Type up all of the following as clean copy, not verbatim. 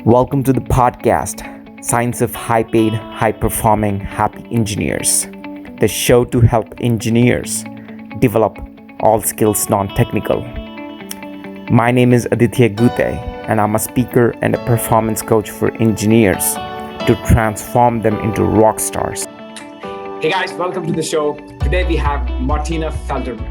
Welcome to the podcast, Science of High Paid, High Performing, Happy Engineers, the show to help engineers develop all skills non technical. My name is Aditya Gute, and I'm a speaker and a performance coach for engineers to transform them into rock stars. Hey guys, welcome to the show. Today we have Martina Felderman.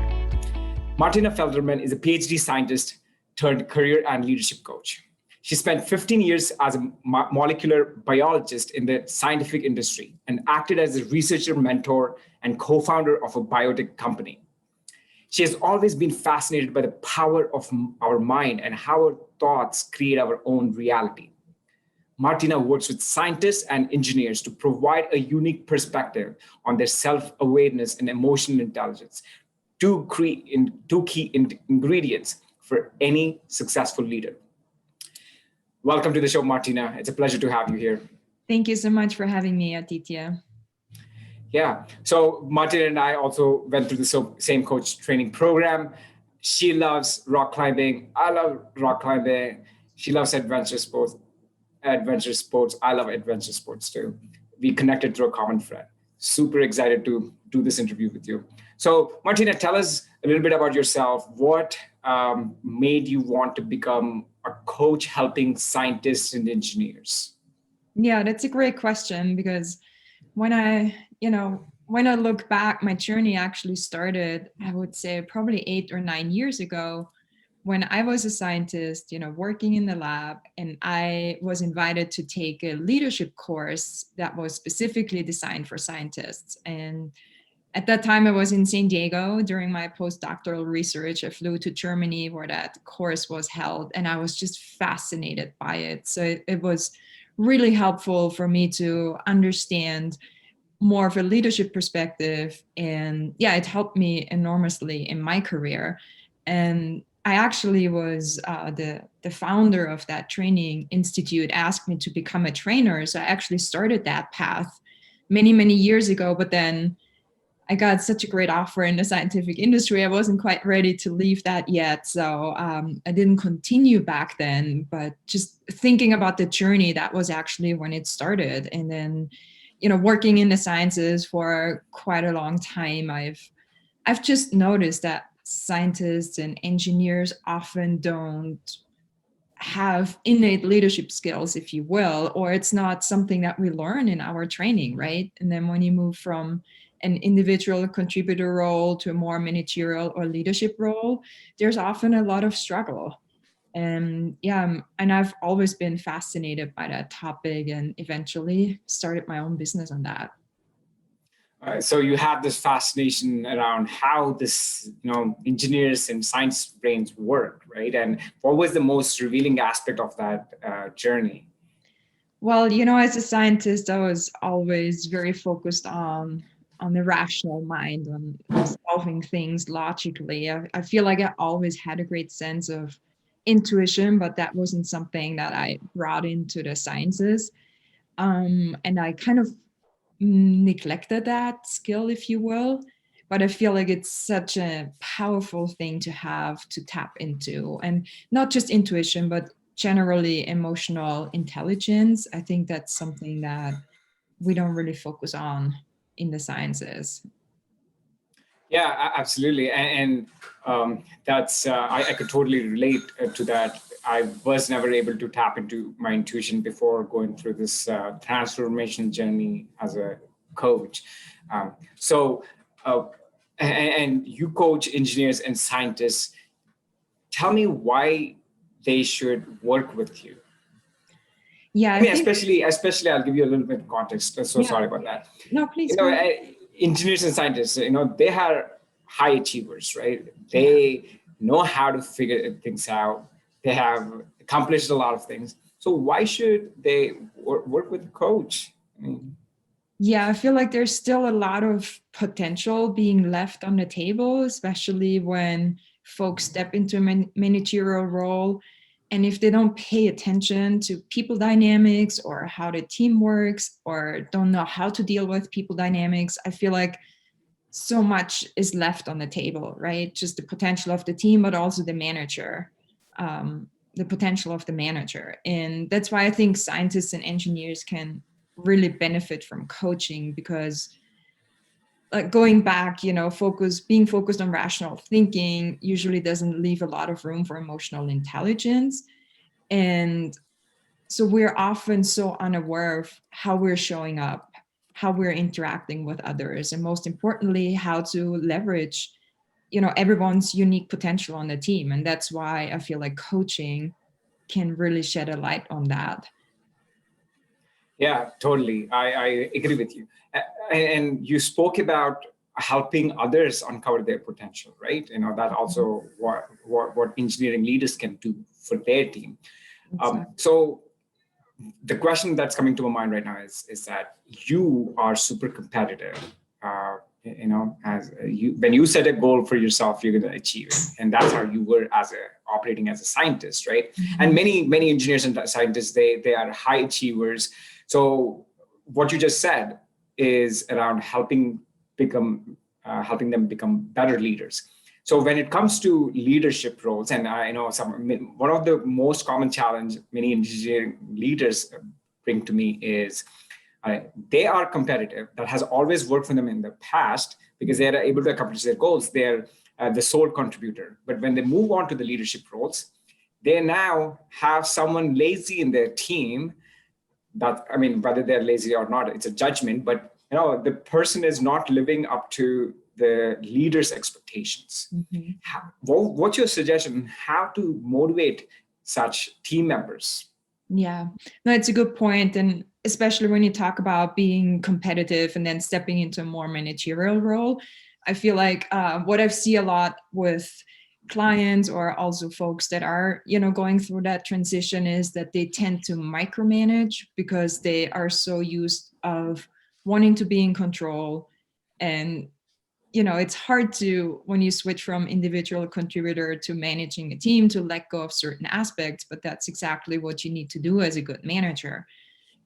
Martina Felderman is a PhD scientist turned career and leadership coach. She spent 15 years as a molecular biologist in the scientific industry and acted as a researcher, mentor, and co-founder of a biotech company. She has always been fascinated by the power of our mind and how our thoughts create our own reality. Martina works with scientists and engineers to provide a unique perspective on their self-awareness and emotional intelligence, two key ingredients for any successful leader. Welcome to the show, Martina. It's a pleasure to have you here. Thank you so much for having me, Aditya. Yeah. So Martina and I also went through the same coach training program. She loves rock climbing. I love rock climbing. She loves adventure sports. I love adventure sports too. We connected through a common friend. Super excited to do this interview with you. So Martina, tell us a little bit about yourself. What made you want to become a coach helping scientists and engineers? Yeah, that's a great question, because when I look back, my journey actually started, I would say, probably 8 or 9 years ago, when I was a scientist, working in the lab, and I was invited to take a leadership course that was specifically designed for scientists. And at that time, I was in San Diego during my postdoctoral research. I flew to Germany where that course was held, and I was just fascinated by it. So it was really helpful for me to understand more of a leadership perspective. And yeah, it helped me enormously in my career. And I actually was the founder of that training institute, asked me to become a trainer. So I actually started that path many, many years ago, but then I got such a great offer in the scientific industry. I wasn't quite ready to leave that yet. So I didn't continue back then, but just thinking about the journey, that was actually when it started. And then, working in the sciences for quite a long time, I've just noticed that scientists and engineers often don't have innate leadership skills, if you will, or it's not something that we learn in our training, right? And then when you move from an individual contributor role to a more managerial or leadership role, there's often a lot of struggle. And and I've always been fascinated by that topic and eventually started my own business on that. So you had this fascination around how this, engineers and science brains work, right? And what was the most revealing aspect of that journey? Well, as a scientist, I was always very focused on the rational mind, on solving things logically. I feel like I always had a great sense of intuition, but that wasn't something that I brought into the sciences. And I kind of neglected that skill, if you will. But I feel like it's such a powerful thing to have to tap into, and not just intuition, but generally emotional intelligence. I think that's something that we don't really focus on in the sciences. Yeah, absolutely. And that's, I could totally relate to that. I was never able to tap into my intuition before going through this transformation journey as a coach. So, and you coach engineers and scientists. Tell me why they should work with you. Yeah, I mean, especially, I'll give you a little bit of context. So yeah. sorry about that. No, please go ahead. Engineers and scientists, they are high achievers, right? They know how to figure things out. They have accomplished a lot of things. So why should they work with a coach? Yeah, I feel like there's still a lot of potential being left on the table, especially when folks step into a managerial role. And if they don't pay attention to people dynamics or how the team works, or don't know how to deal with people dynamics, I feel like so much is left on the table, right? Just the potential of the team, but also the manager. the potential of the manager. And that's why I think scientists and engineers can really benefit from coaching, because going back, being focused on rational thinking usually doesn't leave a lot of room for emotional intelligence. And so we're often so unaware of how we're showing up, how we're interacting with others, and most importantly, how to leverage, everyone's unique potential on the team. And that's why I feel like coaching can really shed a light on that. Yeah, totally. I agree with you. And you spoke about helping others uncover their potential, right? That also what engineering leaders can do for their team. Exactly. So the question that's coming to my mind right now is that you are super competitive. As when you set a goal for yourself, you're going to achieve it, and that's how you were operating as a scientist, right? Mm-hmm. And many engineers and scientists, they are high achievers. So what you just said is around helping them become better leaders. So when it comes to leadership roles, and I know one of the most common challenge many engineering leaders bring to me is they are competitive. That has always worked for them in the past because they are able to accomplish their goals. They're the sole contributor. But when they move on to the leadership roles, they now have someone lazy in their team. Whether they're lazy or not, it's a judgment. But the person is not living up to the leader's expectations. Mm-hmm. What's your suggestion? How to motivate such team members? Yeah, no, it's a good point. And especially when you talk about being competitive and then stepping into a more managerial role, I feel like what I've seen a lot with clients or also folks that are, going through that transition is that they tend to micromanage because they are so used of wanting to be in control. And it's hard to, when you switch from individual contributor to managing a team, to let go of certain aspects, but that's exactly what you need to do as a good manager.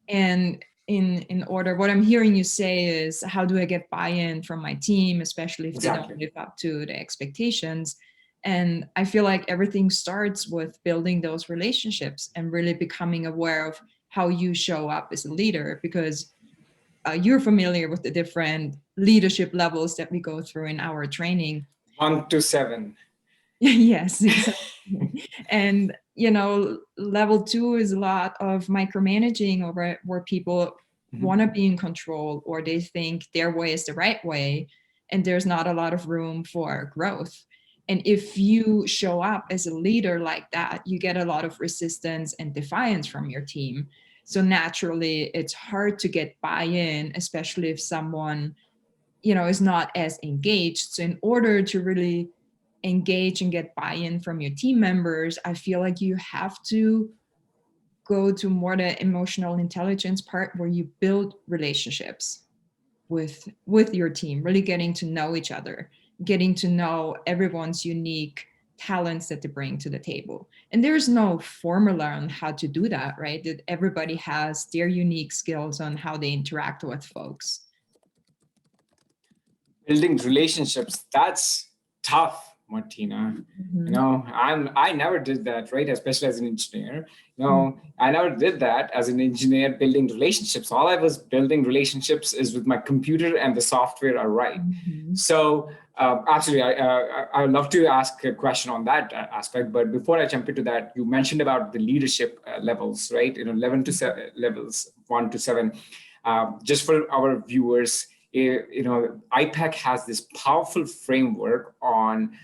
And in order, what I'm hearing you say is, how do I get buy-in from my team, especially if Exactly. they don't live up to the expectations? And I feel like everything starts with building those relationships and really becoming aware of how you show up as a leader, because you're familiar with the different leadership levels that we go through in our training. 1 to 7. Yes, exactly. And level 2 is a lot of micromanaging, over where people want to be in control, or they think their way is the right way, and there's not a lot of room for growth. And if you show up as a leader like that, you get a lot of resistance and defiance from your team. So naturally, it's hard to get buy-in, especially if someone, is not as engaged. So in order to really engage and get buy-in from your team members, I feel like you have to go to more the emotional intelligence part, where you build relationships with your team, really getting to know each other, getting to know everyone's unique talents that they bring to the table. And there's no formula on how to do that, right? That everybody has their unique skills on how they interact with folks. Building relationships, that's tough, Martina. I never did that, right? Especially as an engineer. I never did that as an engineer, building relationships. All I was building relationships is with my computer and the software I write. So absolutely, I would love to ask a question on that aspect. But before I jump into that, you mentioned about the leadership levels, right? 11 to 7 levels, 1 to 7. Just for our viewers, IPEC has this powerful framework on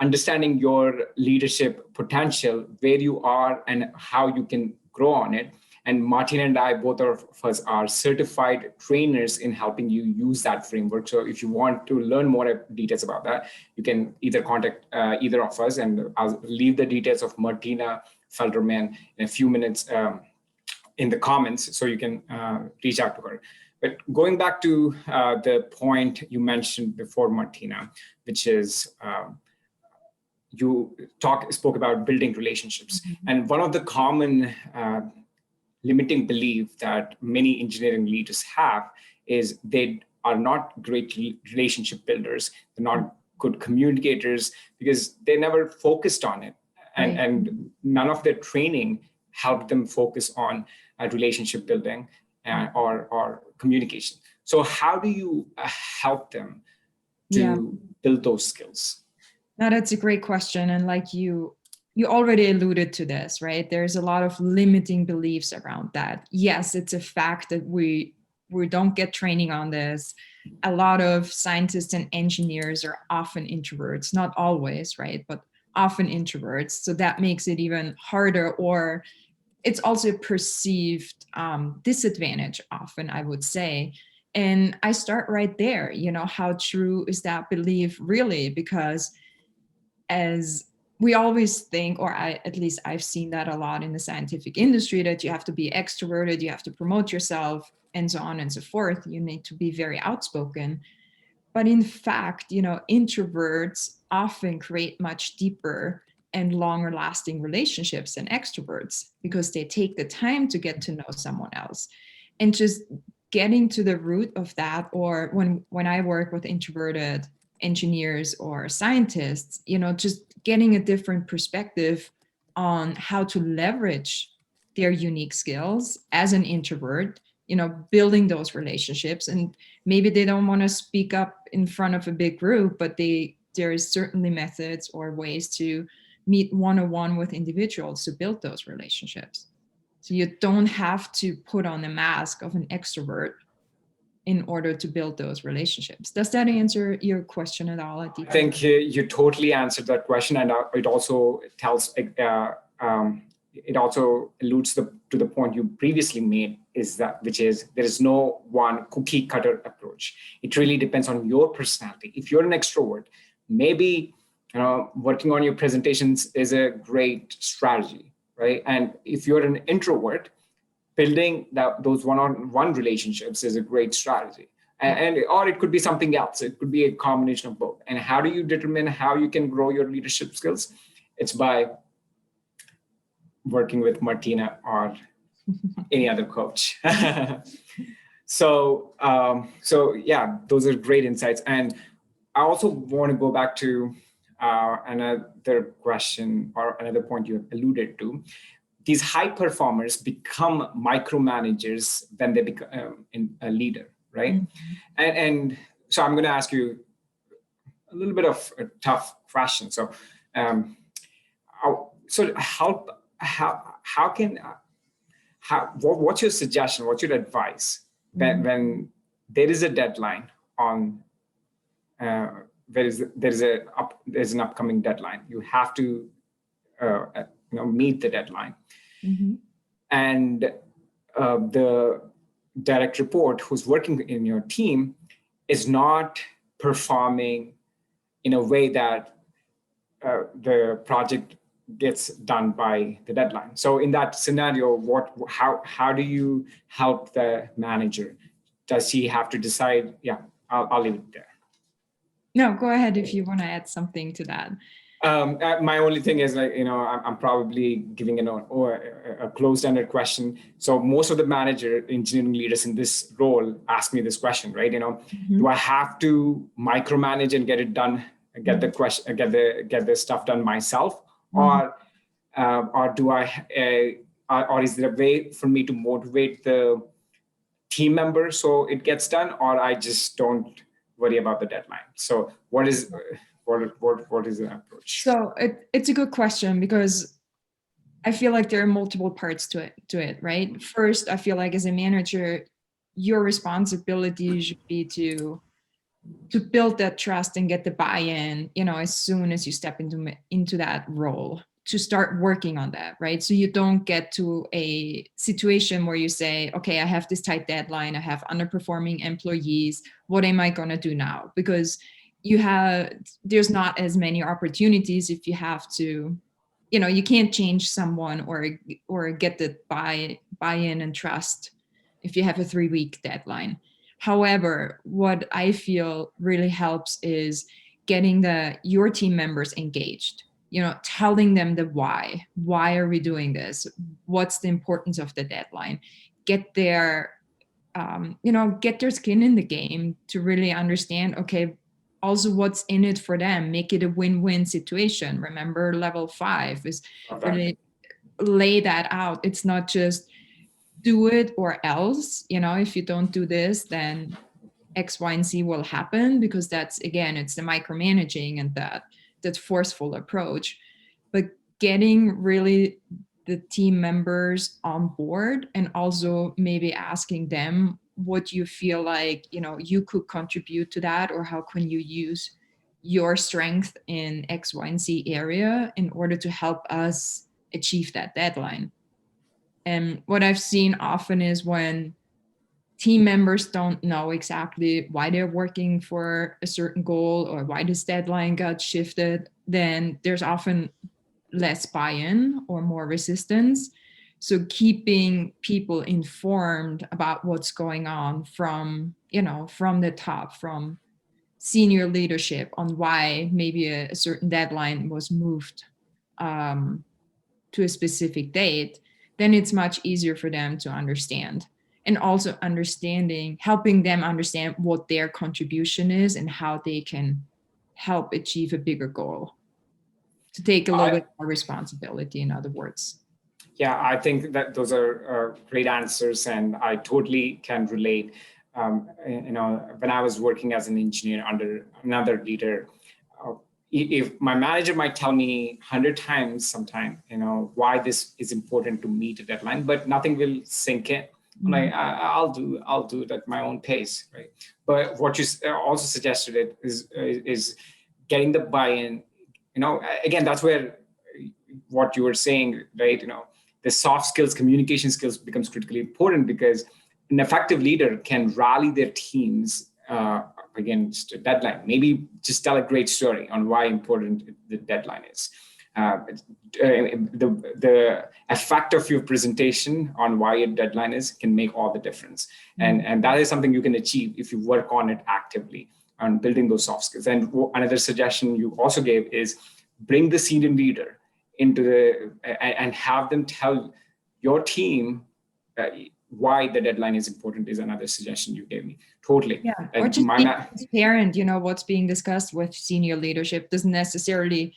understanding your leadership potential, where you are and how you can grow on it. And Martina and I, both of us, are certified trainers in helping you use that framework. So if you want to learn more details about that, you can either contact either of us, and I'll leave the details of Martina Felderman in a few minutes in the comments, so you can reach out to her. But going back to the point you mentioned before, Martina, which is you spoke about building relationships. And one of the common limiting belief that many engineering leaders have is they are not great relationship builders. They're not good communicators because they never focused on it. and none of their training helped them focus on relationship building or communication. So how do you help them to build those skills? Now, that's a great question. And like you already alluded to this, right? There's a lot of limiting beliefs around that. Yes, it's a fact that we don't get training on this. A lot of scientists and engineers are often introverts, not always, right? But often introverts. So that makes it even harder, or it's also a perceived disadvantage often, I would say. And I start right there, how true is that belief really? Because as we always think, or at least I've seen that a lot in the scientific industry, that you have to be extroverted, you have to promote yourself, and so on and so forth. You need to be very outspoken. But in fact, introverts often create much deeper and longer lasting relationships than extroverts, because they take the time to get to know someone else. And just getting to the root of that, or when I work with introverted engineers or scientists, just getting a different perspective on how to leverage their unique skills as an introvert, building those relationships. And maybe they don't want to speak up in front of a big group, but there is certainly methods or ways to meet one-on-one with individuals to build those relationships. So you don't have to put on the mask of an extrovert in order to build those relationships. Does that answer your question at all? I think you totally answered that question, and it also tells, it also alludes to the point you previously made, which is there is no one cookie cutter approach. It really depends on your personality. If you're an extrovert, maybe working on your presentations is a great strategy, right? And if you're an introvert, building those one-on-one relationships is a great strategy. Or it could be something else. It could be a combination of both. And how do you determine how you can grow your leadership skills? It's by working with Martina or any other coach. So yeah, those are great insights. And I also want to go back to another question or another point you alluded to. These high performers become micromanagers when they become a leader, right? Mm-hmm. And so I'm going to ask you a little bit of a tough question. So, what's your suggestion? What's your advice when there is a deadline on there's an upcoming deadline? You have to meet the deadline. Mm-hmm. And the direct report who's working in your team is not performing in a way that the project gets done by the deadline. So in that scenario, how do you help the manager? Does he have to decide? Yeah, I'll leave it there. No, go ahead if you want to add something to that. My only thing is, I'm probably giving a closed-ended question. So most of the engineering leaders in this role ask me this question, right? Mm-hmm. Do I have to micromanage and get it done, get the stuff done myself, mm-hmm. or do I, or is there a way for me to motivate the team member so it gets done, or I just don't worry about the deadline? So what is the approach? So it's a good question, because I feel like there are multiple parts to it, right? First, I feel like as a manager, your responsibility should be to build that trust and get the buy-in, as soon as you step into that role, to start working on that, right? So you don't get to a situation where you say, okay, I have this tight deadline, I have underperforming employees, what am I gonna do now? Because there's not as many opportunities if you have to, you can't change someone or get the buy-in and trust if you have a 3-week deadline. However, what I feel really helps is getting your team members engaged, telling them the why are we doing this? What's the importance of the deadline? Get their skin in the game to really understand, okay, also what's in it for them, make it a win-win situation. Remember, level 5 is really lay that out. It's not just do it or else, if you don't do this, then X, Y, and Z will happen, because that's, again, it's the micromanaging and that forceful approach. But getting really the team members on board, and also maybe asking them what you feel like, you could contribute to that, or how can you use your strength in X, Y, and Z area in order to help us achieve that deadline. And what I've seen often is when team members don't know exactly why they're working for a certain goal or why this deadline got shifted, then there's often less buy-in or more resistance. So keeping people informed about what's going on from the top, from senior leadership, on why maybe a certain deadline was moved to a specific date, then it's much easier for them to understand. And also helping them understand what their contribution is and how they can help achieve a bigger goal, to take a little bit more responsibility, in other words. Yeah, I think that those are great answers, and I totally can relate. When I was working as an engineer under another leader, if my manager might tell me 100 times sometime, why this is important to meet a deadline, but nothing will sink in. I'm like, I'll do it at my own pace, right? But what you also suggested is getting the buy-in. Again, that's where what you were saying, right? The soft skills, communication skills becomes critically important, because an effective leader can rally their teams against a deadline. Maybe just tell a great story on why important the deadline is. The effect of your presentation on why a deadline is can make all the difference. And that is something you can achieve if you work on it actively, on building those soft skills. And another suggestion you also gave is bring the senior leader into and have them tell your team why the deadline is important, is another suggestion you gave me. Totally. Yeah, or just being transparent, what's being discussed with senior leadership doesn't necessarily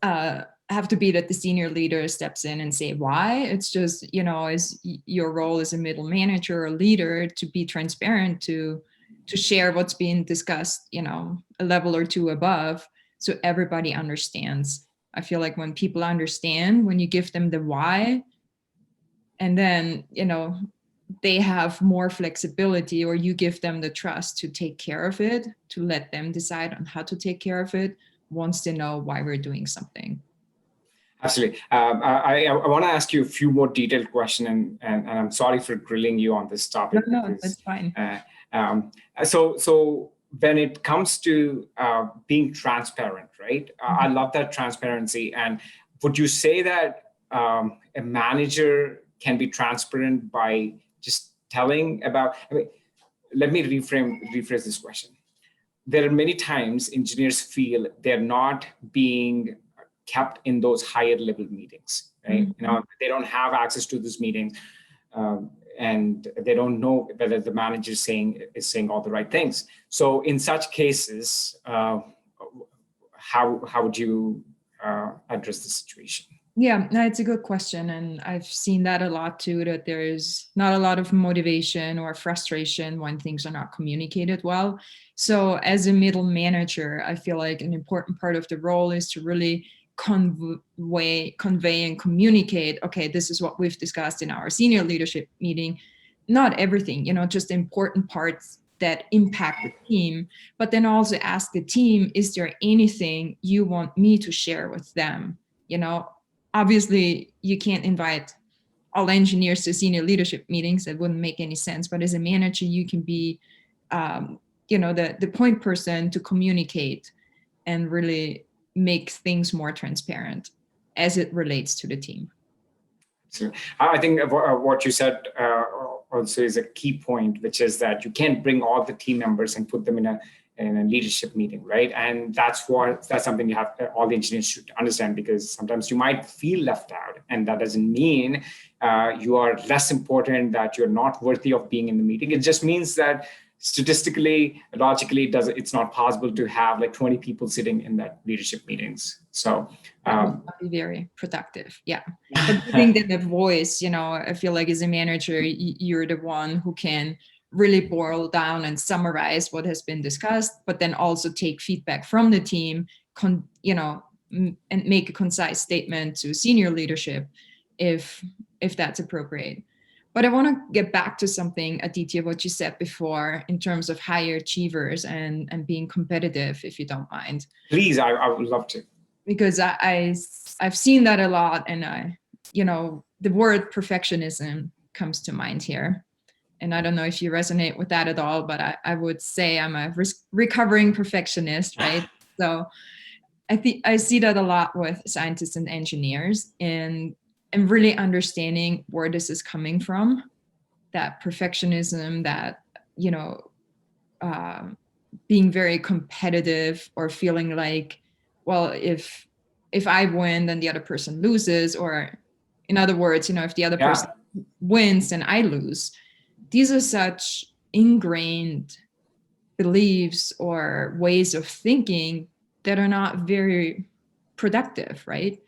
have to be that the senior leader steps in and say why. It's just, is your role as a middle manager or leader to be transparent, to share what's being discussed, a level or two above, so everybody understands. I feel like when people understand, when you give them the why, and then, they have more flexibility, or you give them the trust to take care of it, to let them decide on how to take care of it once they know why we're doing something. Absolutely. I want to ask you a few more detailed questions, and I'm sorry for grilling you on this topic. No, that's fine. So when it comes to being transparent, right? I love that transparency. And would you say that a manager can be transparent by just telling about? Let me rephrase this question. There are many times engineers feel they're not being kept in those higher level meetings, right? They don't have access to these meetings, and they don't know whether the manager is saying all the right things. So in such cases, how would you address the situation? Yeah, no, it's a good question. And I've seen that a lot too, that there's not a lot of motivation or frustration when things are not communicated well. So as a middle manager, I feel like an important part of the role is to really convey and communicate, okay, this is what we've discussed in our senior leadership meeting. Not everything, just important parts that impact the team, but then also ask the team, is there anything you want me to share with them? Obviously, you can't invite all engineers to senior leadership meetings. That wouldn't make any sense. But as a manager, you can be, the point person to communicate and really make things more transparent as it relates to the team. So I think what you said also is a key point, which is that you can't bring all the team members and put them in a leadership meeting, right? And that's something all the engineers should understand, because sometimes you might feel left out, and that doesn't mean you are less important, that you're not worthy of being in the meeting. It just means that statistically, logically, it's not possible to have like 20 people sitting in that leadership meetings. So that would not be very productive. Yeah. But giving them a voice, I feel like as a manager, you're the one who can really boil down and summarize what has been discussed, but then also take feedback from the team, and make a concise statement to senior leadership if that's appropriate. But I want to get back to something, Aditya, what you said before in terms of higher achievers and being competitive, if you don't mind. Please, I would love to. Because I've seen that a lot, and the word perfectionism comes to mind here. And I don't know if you resonate with that at all, but I would say I'm a recovering perfectionist, right? So I think I see that a lot with scientists and engineers, and really understanding where this is coming from, that perfectionism, that, being very competitive or feeling like, well, if I win, then the other person loses, or in other words, if the other person wins, then I lose. These are such ingrained beliefs or ways of thinking that are not very productive, right?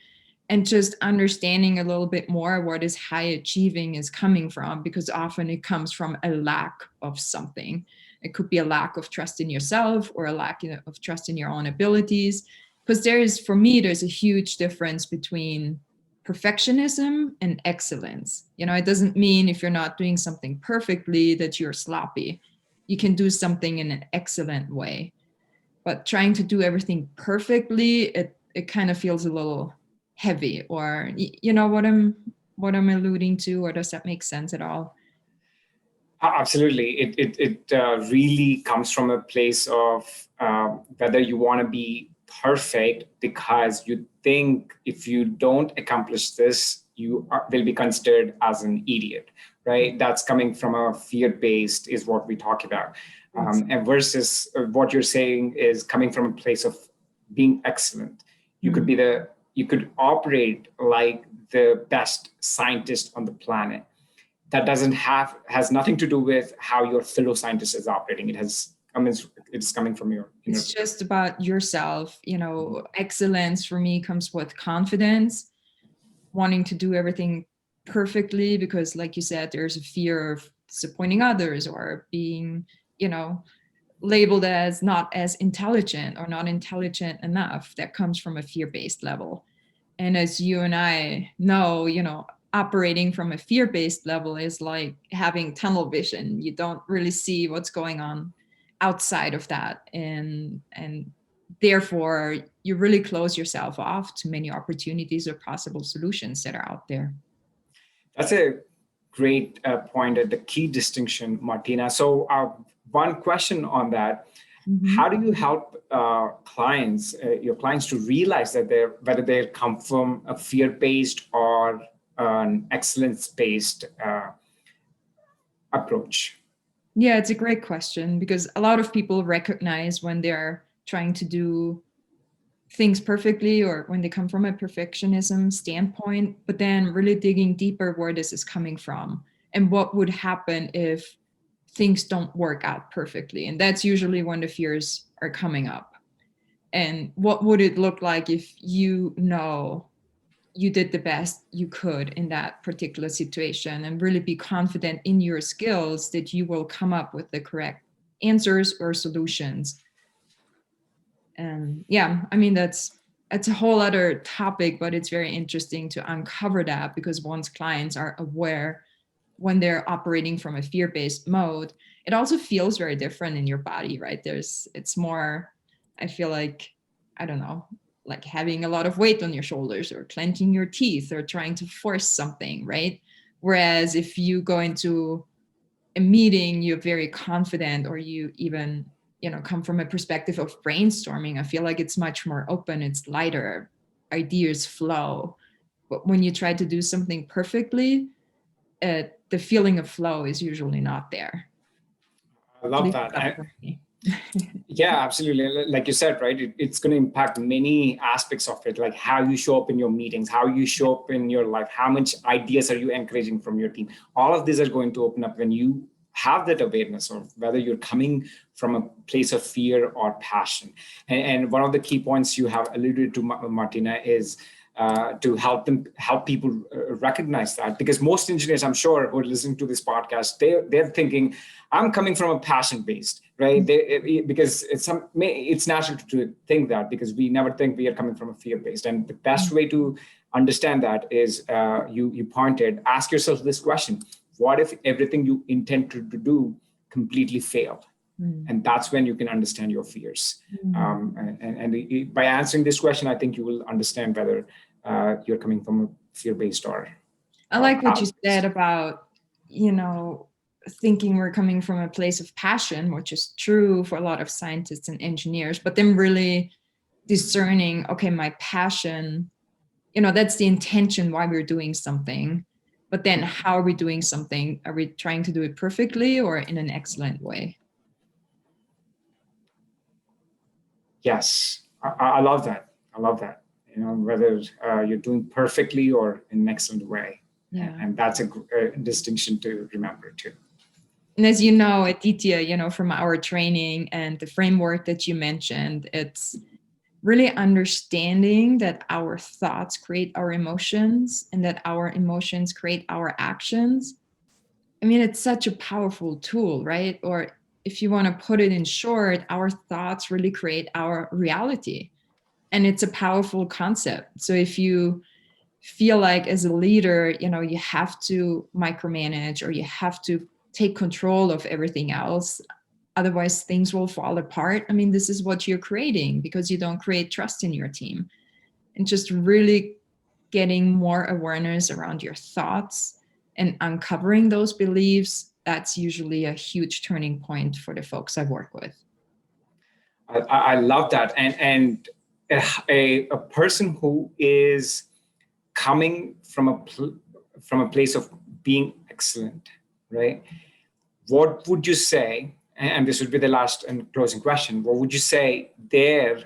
And just understanding a little bit more where this high achieving is coming from, because often it comes from a lack of something. It could be a lack of trust in yourself or a lack of trust in your own abilities. Because for me, there's a huge difference between perfectionism and excellence. It doesn't mean if you're not doing something perfectly that you're sloppy. You can do something in an excellent way. But trying to do everything perfectly, it kind of feels a little heavy, or you know what I'm alluding to, or does that make sense at all? Absolutely. It really comes from a place of whether you want to be perfect because you think if you don't accomplish this, will be considered as an idiot, right? That's coming from a fear-based is what we talk about. And versus what you're saying is coming from a place of being excellent. You could you could operate like the best scientist on the planet. That has nothing to do with how your fellow scientist is operating. It's coming from your. It's just about yourself. Excellence for me comes with confidence, wanting to do everything perfectly, because like you said, there's a fear of disappointing others or being, labeled as not as intelligent or not intelligent enough. That comes from a fear-based level. And as you and I know, operating from a fear-based level is like having tunnel vision. You don't really see what's going on outside of that. And therefore, you really close yourself off to many opportunities or possible solutions that are out there. That's a great point at the key distinction, Martina. So one question on that. How do you help your clients to realize that whether they come from a fear-based or an excellence-based approach? Yeah, it's a great question, because a lot of people recognize when they're trying to do things perfectly or when they come from a perfectionism standpoint, but then really digging deeper where this is coming from and what would happen if things don't work out perfectly. And that's usually when the fears are coming up. And what would it look like if you did the best you could in that particular situation, and really be confident in your skills that you will come up with the correct answers or solutions. And yeah, that's a whole other topic, but it's very interesting to uncover that, because once clients are aware when they're operating from a fear-based mode, it also feels very different in your body, right? It's more, I feel like, I don't know, like having a lot of weight on your shoulders or clenching your teeth or trying to force something, right? Whereas if you go into a meeting, you're very confident, or you even, come from a perspective of brainstorming, I feel like it's much more open, it's lighter, ideas flow. But when you try to do something perfectly, the feeling of flow is usually not there. I love that. Yeah, absolutely. Like you said, right? It's going to impact many aspects of it, like how you show up in your meetings, how you show up in your life, how much ideas are you encouraging from your team. All of these are going to open up when you have that awareness of whether you're coming from a place of fear or passion. And one of the key points you have alluded to, Martina, is to help people recognize that, because most engineers, I'm sure, who are listening to this podcast, they're thinking, I'm coming from a passion based, right? Because it's natural to think that, because we never think we are coming from a fear based. And the best way to understand that is you pointed, ask yourself this question: what if everything you intend to do completely failed? And that's when you can understand your fears. And by answering this question, I think you will understand whether you're coming from a fear-based or I like what you said about, thinking we're coming from a place of passion, which is true for a lot of scientists and engineers, but then really discerning, okay, my passion, that's the intention why we're doing something. But then how are we doing something? Are we trying to do it perfectly or in an excellent way? Yes, I love that. I love that. Whether you're doing perfectly or in an excellent way. Yeah. And that's a distinction to remember too. And as you know, Aditya, from our training and the framework that you mentioned, it's really understanding that our thoughts create our emotions and that our emotions create our actions. I mean, it's such a powerful tool, right? Or if you want to put it in short, our thoughts really create our reality. And it's a powerful concept. So if you feel like as a leader, you have to micromanage or you have to take control of everything else, otherwise things will fall apart. I mean, this is what you're creating because you don't create trust in your team. And just really getting more awareness around your thoughts and uncovering those beliefs, that's usually a huge turning point for the folks I work with. I love that. And a person who is coming from a place of being excellent, right? What would you say, and this would be the last and closing question, what would you say their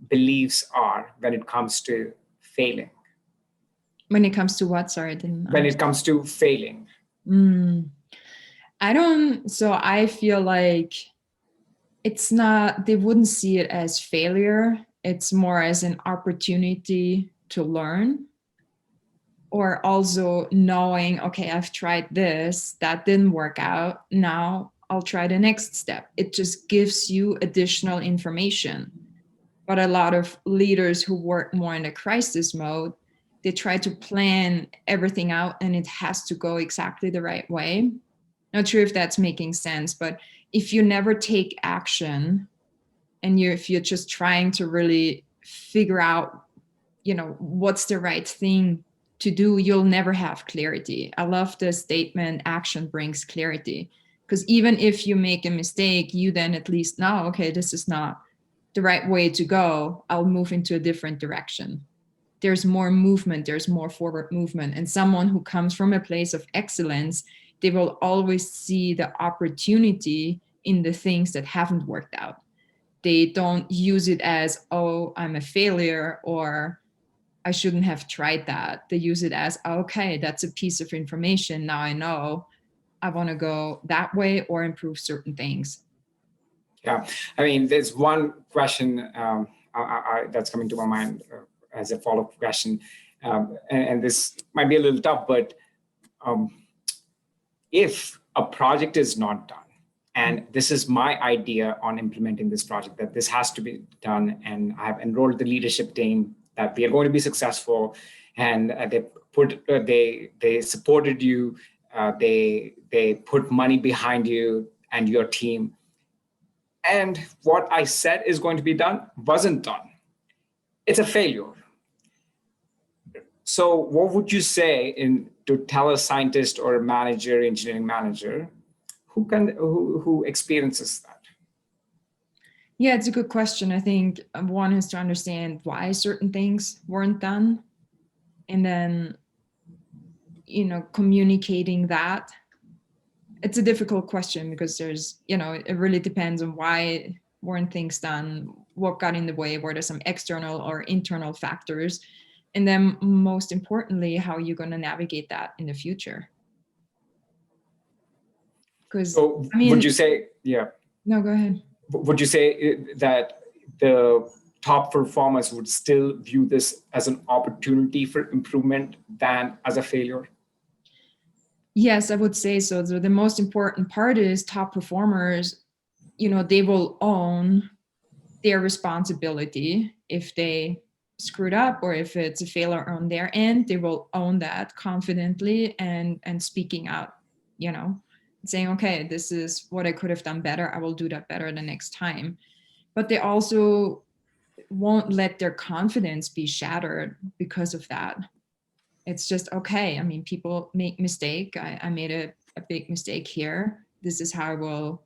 beliefs are when it comes to failing? When it comes to what? Sorry, I didn't. When it comes to failing. I feel like it's not, they wouldn't see it as failure. It's more as an opportunity to learn, or also knowing, okay, I've tried this, that didn't work out. Now I'll try the next step. It just gives you additional information. But a lot of leaders who work more in a crisis mode, they try to plan everything out and it has to go exactly the right way. Not sure if that's making sense, but if you never take action and if you're just trying to really figure out, what's the right thing to do, you'll never have clarity. I love the statement, action brings clarity, because even if you make a mistake, you then at least know, okay, this is not the right way to go. I'll move into a different direction. There's more movement, there's more forward movement. And someone who comes from a place of excellence, they will always see the opportunity in the things that haven't worked out. They don't use it as, oh, I'm a failure, or I shouldn't have tried that. They use it as, okay, that's a piece of information. Now I know I want to go that way or improve certain things. Yeah, I mean, there's one question that's coming to my mind as a follow-up question, and this might be a little tough, but if a project is not done, and this is my idea on implementing this project, that this has to be done, and I've enrolled the leadership team that we are going to be successful, and they supported you, they put money behind you and your team, and what I said is going to be done wasn't done. It's a failure. So what would you say to tell a scientist or a manager, engineering manager, who experiences that? Yeah, it's a good question. I think one is to understand why certain things weren't done, and then, communicating that. It's a difficult question because there's, it really depends on why weren't things done, what got in the way, were there some external or internal factors, and then most importantly, how are you going to navigate that in the future? Because So I mean, would you say, no, go ahead. would you say that the top performers would still view this as an opportunity for improvement than as a failure? Yes, I would say so. The most important part is top performers, they will own their responsibility. If they screwed up or if it's a failure on their end, they will own that confidently and speaking out, saying, okay, this is what I could have done better. I will do that better the next time. But they also won't let their confidence be shattered because of that. It's just, okay, I mean, people make mistake. I made a big mistake here. This is how I will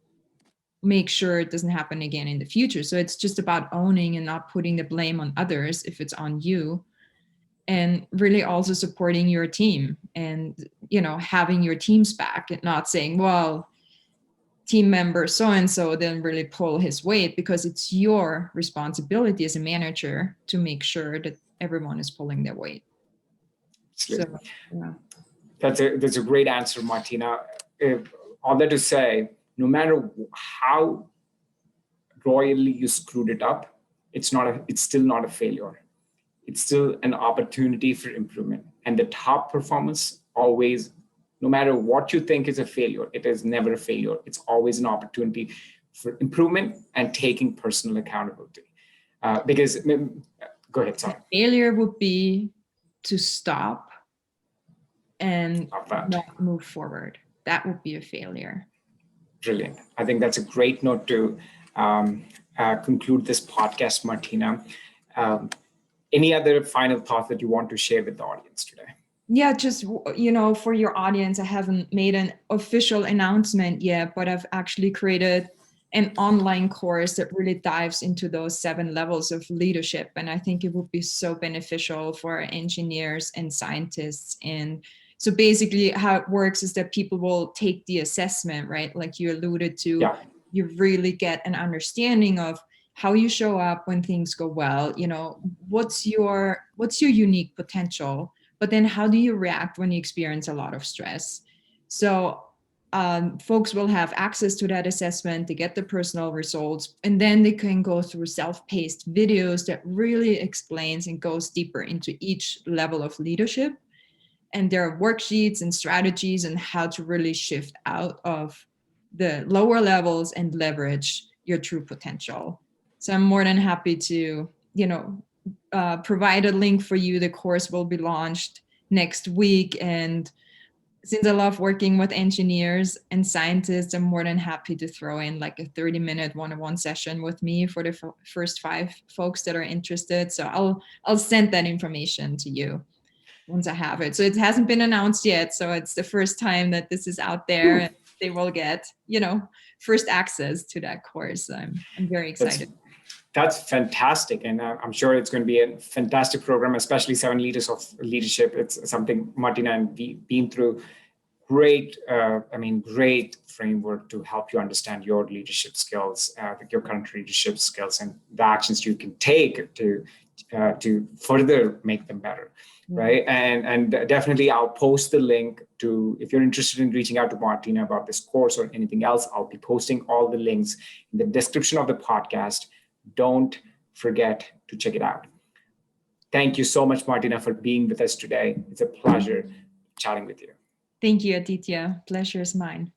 make sure it doesn't happen again in the future. So it's just about owning and not putting the blame on others if it's on you, and really also supporting your team and, having your team's back and not saying, well, team member so-and-so didn't really pull his weight, because it's your responsibility as a manager to make sure that everyone is pulling their weight. So, yeah. That's a great answer, Martina. All that to say, no matter how royally you screwed it up, it's still not a failure. It's still an opportunity for improvement. And the top performance always, no matter what you think is a failure, it is never a failure. It's always an opportunity for improvement and taking personal accountability. Because, go ahead, sorry. Failure would be to stop and not move forward. That would be a failure. Brilliant. I think that's a great note to conclude this podcast, Martina. Any other final thoughts that you want to share with the audience today? Yeah, just, for your audience, I haven't made an official announcement yet, but I've actually created an online course that really dives into those 7 levels of leadership. And I think it would be so beneficial for engineers and scientists. And so basically how it works is that people will take the assessment, right? Like you alluded to, yeah. You really get an understanding of how you show up when things go well. What's your unique potential, but then how do you react when you experience a lot of stress? So folks will have access to that assessment to get the personal results, and then they can go through self-paced videos that really explains and goes deeper into each level of leadership. And there are worksheets and strategies and how to really shift out of the lower levels and leverage your true potential. So I'm more than happy to, provide a link for you. The course will be launched next week. And since I love working with engineers and scientists, I'm more than happy to throw in like a 30-minute one-on-one session with me for the first 5 folks that are interested. So I'll send that information to you once I have it. So it hasn't been announced yet. So it's the first time that this is out there, and they will get, first access to that course. I'm very excited. That's fantastic. And I'm sure it's going to be a fantastic program, especially 7 Leaders of Leadership. It's something Martina and we've been through. Great framework to help you understand your leadership skills, your current leadership skills, and the actions you can take to further make them better. Right. And definitely I'll post the link to, if you're interested in reaching out to Martina about this course or anything else, I'll be posting all the links in the description of the podcast. Don't forget to check it out. Thank you so much, Martina, for being with us today. It's a pleasure chatting with you. Thank you, Aditya. Pleasure is mine.